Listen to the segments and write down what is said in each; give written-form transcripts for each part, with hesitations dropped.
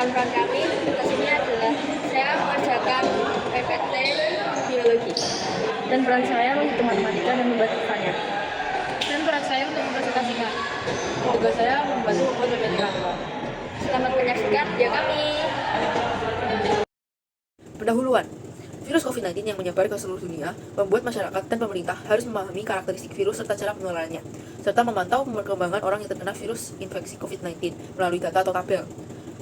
memperkenalkan peran kami, tugas ini adalah saya mengerjakan PPT biologi. Dan peran saya menghitung matematika dan membuat varian. Dan peran saya untuk mempresentasikan. Tugas saya membantu membuat PPT Canva. Selamat menyaksikan video kami. Pendahuluan. Virus COVID-19 yang menyebar ke seluruh dunia membuat masyarakat dan pemerintah harus memahami karakteristik virus serta cara penularannya, serta memantau perkembangan orang yang terkena virus infeksi COVID-19 melalui data atau tabel.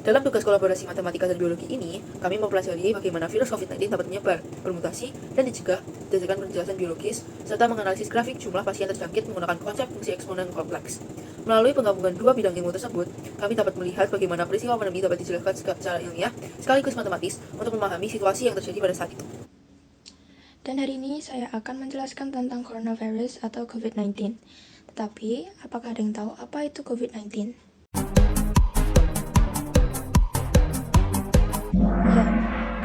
Dalam tugas kolaborasi matematika dan biologi ini, kami mempelajari bagaimana virus COVID-19 dapat menyebar, bermutasi, dan dicegah berdasarkan penjelasan biologis, serta menganalisis grafik jumlah pasien terjangkit menggunakan konsep fungsi eksponen kompleks. Melalui penggabungan dua bidang ilmu tersebut, kami dapat melihat bagaimana peristiwa pandemi dapat dijelaskan secara ilmiah sekaligus matematis untuk memahami situasi yang terjadi pada saat itu. Dan hari ini saya akan menjelaskan tentang coronavirus atau COVID-19. Tetapi, apakah ada yang tahu apa itu COVID-19? Ya,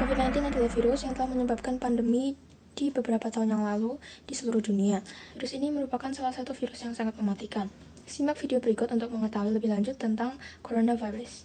COVID-19 adalah virus yang telah menyebabkan pandemi di beberapa tahun yang lalu di seluruh dunia. Virus ini merupakan salah satu virus yang sangat mematikan. Simak video berikut untuk mengetahui lebih lanjut tentang coronavirus.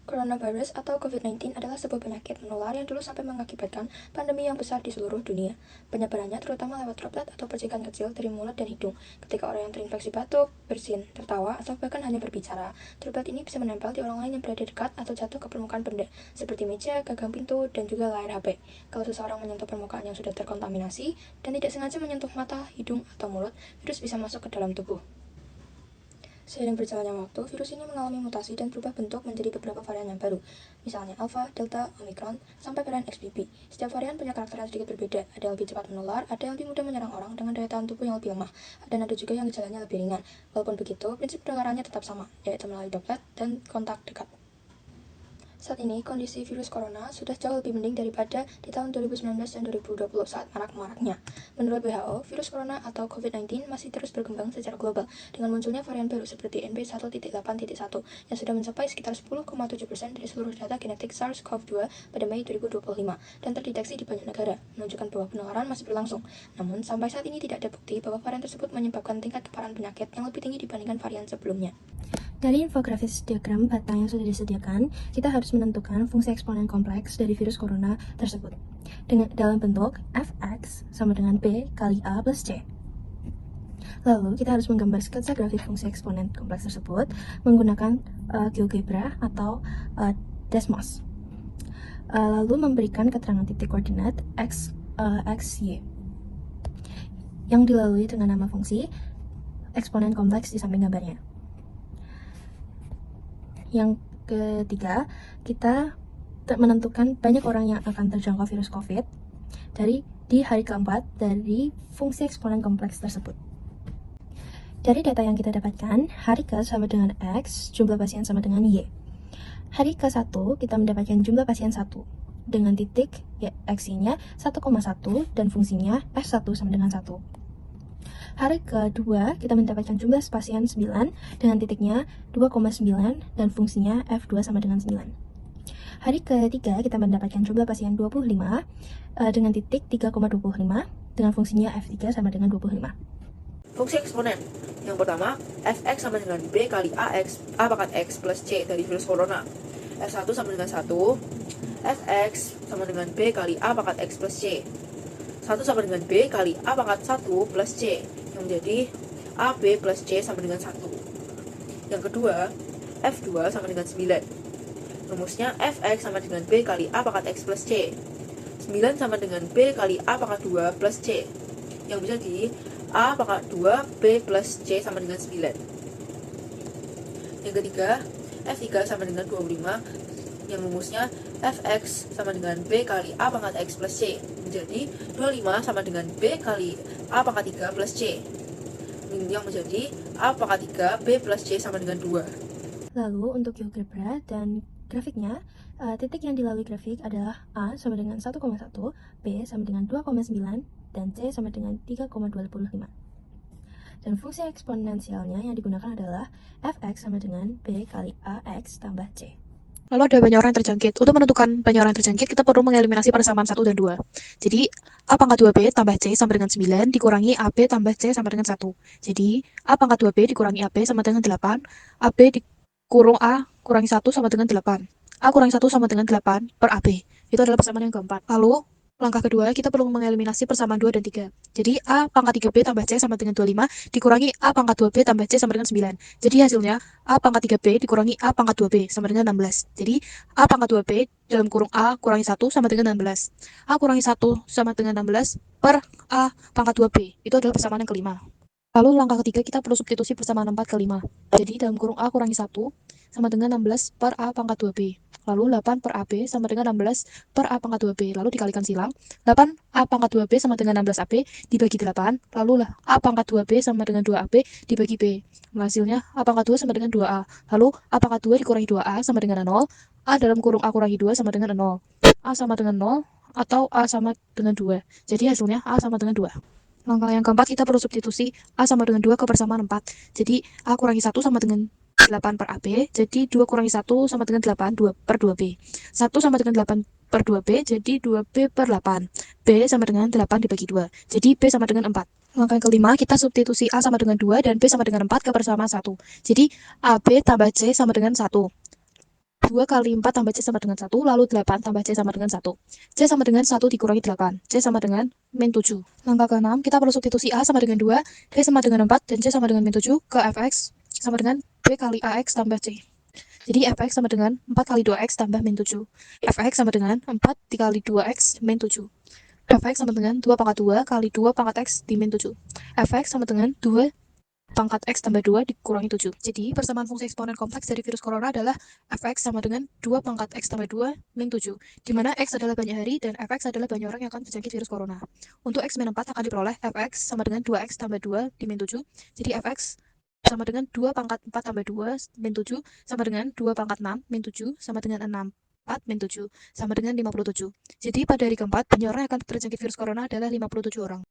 Coronavirus atau COVID-19 adalah sebuah penyakit menular yang dulu sampai mengakibatkan pandemi yang besar di seluruh dunia. Penyebarannya terutama lewat droplet atau percikan kecil dari mulut dan hidung. Ketika orang yang terinfeksi batuk, bersin, tertawa, atau bahkan hanya berbicara, droplet ini bisa menempel di orang lain yang berada dekat atau jatuh ke permukaan benda, seperti meja, gagang pintu, dan juga layar HP. Kalau seseorang menyentuh permukaan yang sudah terkontaminasi dan tidak sengaja menyentuh mata, hidung, atau mulut, virus bisa masuk ke dalam tubuh. Seiring berjalannya waktu, virus ini mengalami mutasi dan berubah bentuk menjadi beberapa varian yang baru, misalnya Alpha, Delta, Omicron, sampai varian XBB. Setiap varian punya karakter yang sedikit berbeda, ada yang lebih cepat menular, ada yang lebih mudah menyerang orang dengan daya tahan tubuh yang lebih lemah, dan ada juga yang gejalanya lebih ringan. Walaupun begitu, prinsip penularannya tetap sama, yaitu melalui droplet dan kontak dekat. Saat ini, kondisi virus corona sudah jauh lebih mending daripada di tahun 2019 dan 2020 saat marak-maraknya. Menurut WHO, virus corona atau COVID-19 masih terus berkembang secara global dengan munculnya varian baru seperti NB1.8.1 yang sudah mencapai sekitar 10,7% dari seluruh data genetik SARS-CoV-2 pada Mei 2025 dan terdeteksi di banyak negara, menunjukkan bahwa penularan masih berlangsung. Namun, sampai saat ini tidak ada bukti bahwa varian tersebut menyebabkan tingkat keparahan penyakit yang lebih tinggi dibandingkan varian sebelumnya. Dari infografis diagram batang yang sudah disediakan, kita harus menentukan fungsi eksponen kompleks dari virus corona tersebut dalam bentuk Fx sama dengan B kali A plus C. Lalu, kita harus menggambar sketsa grafik fungsi eksponen kompleks tersebut menggunakan GeoGebra atau Desmos. Lalu memberikan keterangan titik koordinat X, Y yang dilalui dengan nama fungsi eksponen kompleks di samping gambarnya. Yang ketiga, kita menentukan banyak orang yang akan terjangkau virus COVID di hari keempat dari fungsi eksponen kompleks tersebut. Dari data yang kita dapatkan, hari ke sama dengan X, jumlah pasien sama dengan Y. Hari ke-1, kita mendapatkan jumlah pasien 1 dengan titik ya, X-nya 1,1 dan fungsinya F1 sama dengan 1. Hari kedua, kita mendapatkan jumlah pasien 9 dengan titiknya 2,9 dan fungsinya F2 sama dengan 9. Hari ketiga, kita mendapatkan jumlah pasien 25 dengan titik 3,25 dengan fungsinya F3 sama dengan 25. Fungsi eksponen. Yang pertama, Fx sama dengan B kali AX, A pangkat X plus C dari virus corona. F1 sama dengan 1, Fx sama dengan B kali A pangkat X plus C. 1 sama dengan B kali A pangkat 1 plus C, yang menjadi AB plus C sama dengan 1. Yang kedua, F2 sama dengan 9. Rumusnya Fx sama dengan B kali A pangkat X plus C. 9 sama dengan B kali A pangkat 2 plus C, yang bisa di A pangkat 2 B plus C sama dengan 9. Yang ketiga, F3 sama dengan 25, yang rumusnya Fx sama dengan B kali A pangkat X plus C, menjadi 25 sama dengan B kali A pangkat 3 plus C, yang menjadi A pangkat 3 B plus C sama dengan 2. Lalu untuk GeoGebra dan grafiknya, titik yang dilalui grafik adalah A sama dengan 1,1, B sama dengan 2,9, dan C sama dengan 3,25. Dan fungsi eksponensialnya yang digunakan adalah Fx sama dengan B kali AX tambah C. Lalu ada banyak orang yang terjangkit. Untuk menentukan banyak orang yang terjangkit, kita perlu mengeliminasi persamaan 1 dan 2. Jadi, A pangkat 2B tambah C sama dengan 9, dikurangi AB tambah C sama dengan 1. Jadi, A pangkat 2B dikurangi AB sama dengan 8, AB dikurung A kurangi 1 sama dengan 8. A kurangi 1 sama dengan 8 per AB. Itu adalah persamaan yang keempat. Lalu, langkah kedua, kita perlu mengeliminasi persamaan 2 dan 3. Jadi, A pangkat 3B tambah C sama dengan 25, dikurangi A pangkat 2B tambah C sama dengan 9. Jadi, hasilnya A pangkat 3B dikurangi A pangkat 2B sama dengan 16. Jadi, A pangkat 2B dalam kurung A kurangi 1 sama dengan 16. A kurangi 1 sama dengan 16 per A pangkat 2B. Itu adalah persamaan yang kelima. Lalu, langkah ketiga, kita perlu substitusi persamaan 4 ke 5. Jadi, dalam kurung A kurangi 1 sama dengan 16 per A pangkat 2B. Lalu 8 per AB sama dengan 16 per A pangkat 2B. Lalu dikalikan silang. 8 A pangkat 2B sama dengan 16 AB dibagi 8. Lalu A pangkat 2B sama dengan 2AB dibagi B. Hasilnya A pangkat 2 sama dengan 2A. Lalu A pangkat 2 dikurangi 2A sama dengan 0. A dalam kurung A kurangi 2 sama dengan 0. A sama dengan 0 atau A sama dengan 2. Jadi hasilnya A sama dengan 2. Langkah yang keempat, kita perlu substitusi A sama dengan 2 ke persamaan 4. Jadi A kurangi 1 sama dengan 8 per AB, jadi 2 kurangi 1 sama dengan 8, 2 per 2B. 1 sama dengan 8 per 2B, jadi 2B per 8. B sama dengan 8 dibagi 2, jadi B sama dengan 4. Langkah yang kelima, kita substitusi A sama dengan 2 dan B sama dengan 4 ke persamaan 1. Jadi AB tambah C sama dengan 1. 2 kali 4 tambah C sama dengan 1, lalu 8 tambah C sama dengan 1. C sama dengan 1 dikurangi 8, C sama dengan min 7. Langkah ke-6, kita perlu substitusi A sama dengan 2, B sama dengan 4, dan C sama dengan min 7 ke Fx sama dengan B kali AX tambah C. Jadi Fx sama dengan 4 kali 2X tambah min 7. Fx sama dengan 4 dikali 2X min 7. Fx sama dengan 2 pangkat 2 kali 2 pangkat X di min 7. Fx sama dengan 2 pangkat X tambah 2 dikurangi 7. Jadi, persamaan fungsi eksponen kompleks dari virus corona adalah Fx sama dengan 2 pangkat X tambah 2 min 7, di mana X adalah banyak hari dan Fx adalah banyak orang yang akan terjangkit virus corona. Untuk X min 4 akan diperoleh Fx sama dengan 2X tambah 2 di min 7. Jadi, Fx sama dengan 2 pangkat 4 tambah 2 min 7 sama dengan 2 pangkat 6 min 7 sama dengan 6 4 min 7 sama dengan 57. Jadi, pada hari keempat, banyak orang yang akan terjangkit virus corona adalah 57 orang.